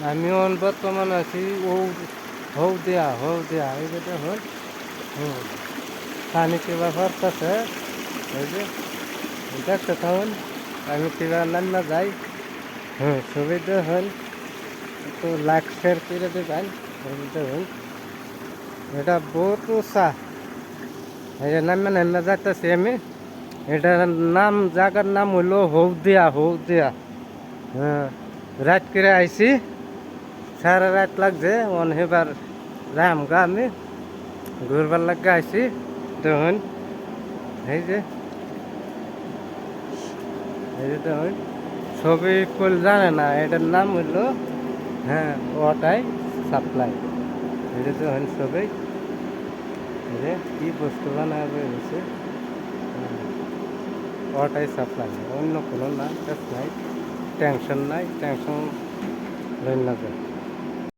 আমি বর্তমান আছি হৌ দেয়া এই যেটা হল পানি কিবা পড়তেছে এই যে দেখতে থাকুন আমি কিবা নাম্না যাই সুবিধা হল একটু লাইক শেয়ার করে দেবেন দেখুন এটা বহুত উৎসাহ এই যে নাম্না যাইতেছি আমি এটার নাম জায়গার নাম হইলো হৌদিয়া হ্যাঁ রাত করে আইছি সারা রাত লাগছে হেবার রাম গা আমি ঘুরবার লাগে আইছি দেখুন এই যে দেখুন ছবি কুল জানে না এটার নাম হইলো ওটাই সাপ্লাই এটা দেখুন ছবি এই যে কি বস্তু বানাবে হয়েছে ওটাই সাপ্লাই অন্য কোনো না নাই টেনশন নাই টেনশন রইল না যায়